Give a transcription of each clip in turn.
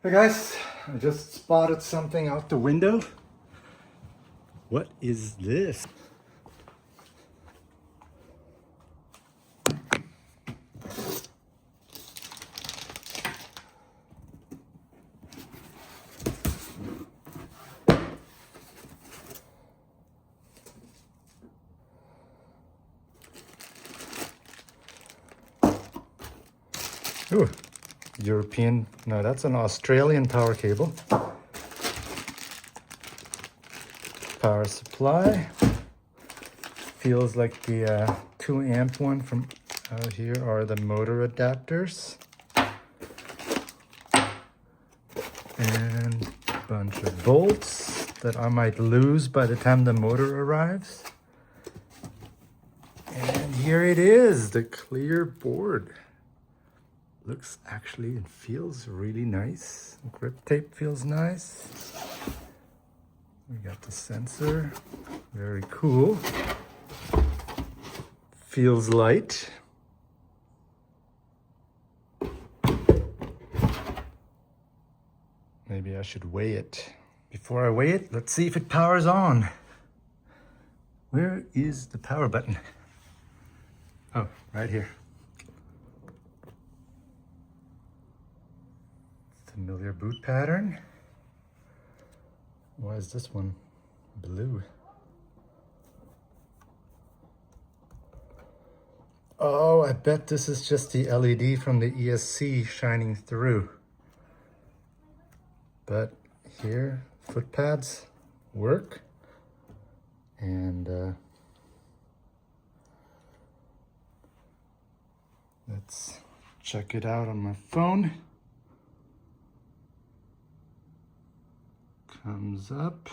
Hey guys, I just spotted something out the window. What is this? Ooh, European, no, that's an Australian power cable. Power supply. Feels like the 2 amp one from out here are the motor adapters. And a bunch of bolts that I might lose by the time the motor arrives. And here it is, the clear board. Looks actually and feels really nice. Grip tape feels nice. We got the sensor, very cool. Feels light. Maybe I should weigh it. Before I weigh it, let's see if it powers on. Where is the power button? Oh, right here. Familiar boot pattern. Why is this one blue? Oh, I bet this is just the LED from the ESC shining through. But here, foot pads work. And let's check it out on my phone. Comes up.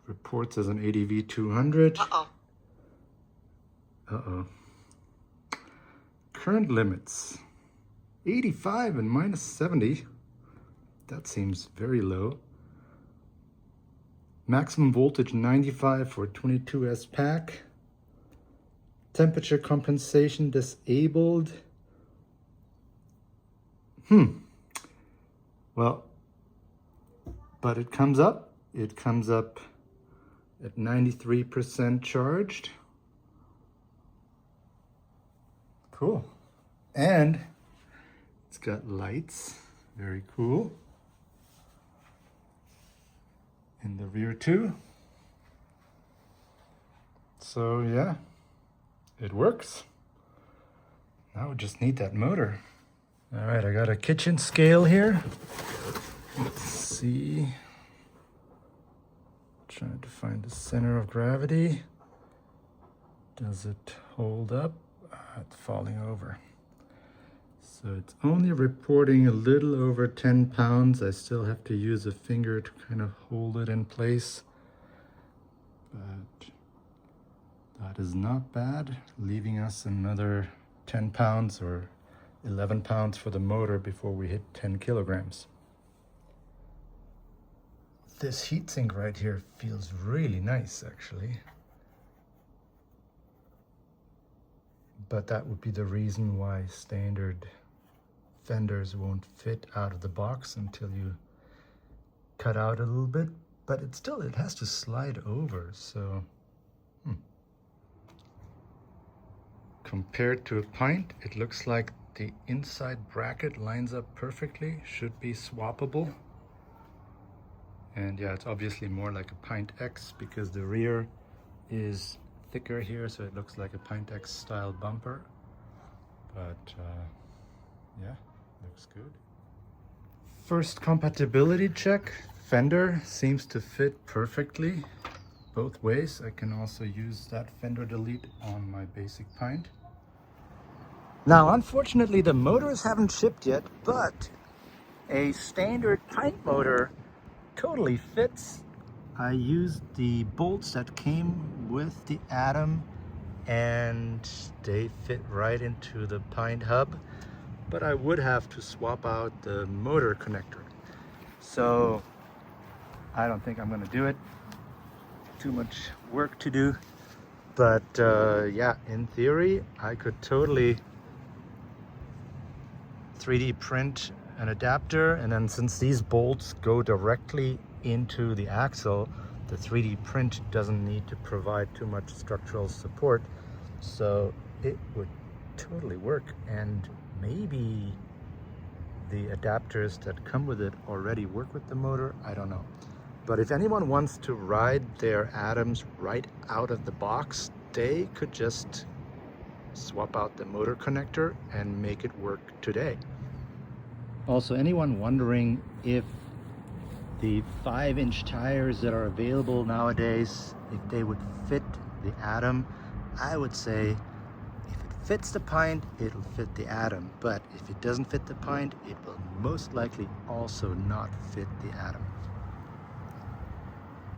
Reports as an ADV 200. Uh-oh. Current limits. 85 and minus 70. That seems very low. Maximum voltage 95 for 22S pack. Temperature compensation disabled. Well, but it comes up. It comes up at 93% charged. Cool. And it's got lights. Very cool. In the rear too. So yeah, it works. Now we just need that motor. All right, I got a kitchen scale here. Let's see. Trying to find the center of gravity. Does it hold up? It's falling over. So it's only reporting a little over 10 pounds. I still have to use a finger to kind of hold it in place. But that is not bad, leaving us another 10 pounds or 11 pounds for the motor before we hit 10 kilograms. This heatsink right here feels really nice, actually. But that would be the reason why standard fenders won't fit out of the box until you cut out a little bit. But it has to slide over, so compared to a pint, it looks like the inside bracket lines up perfectly, should be swappable. And yeah, it's obviously more like a Pint X because the rear is thicker here, so it looks like a Pint X style bumper. But yeah, looks good. First compatibility check. Fender seems to fit perfectly both ways. I can also use that fender delete on my basic Pint. Now, unfortunately, the motors haven't shipped yet, but a standard Pint motor totally fits. I used the bolts that came with the Atom and they fit right into the Pint hub, but I would have to swap out the motor connector. So I don't think I'm gonna do it. Too much work to do. But yeah, in theory, I could totally 3D print an adapter, and then since these bolts go directly into the axle, the 3D print doesn't need to provide too much structural support, so it would totally work. And maybe the adapters that come with it already work with the motor, I don't know. But if anyone wants to ride their Atoms right out of the box, they could just swap out the motor connector and make it work today. Also, anyone wondering if the 5-inch tires that are available nowadays, if they would fit the Atom, I would say if it fits the pint, it'll fit the Atom. But if it doesn't fit the pint, it will most likely also not fit the Atom.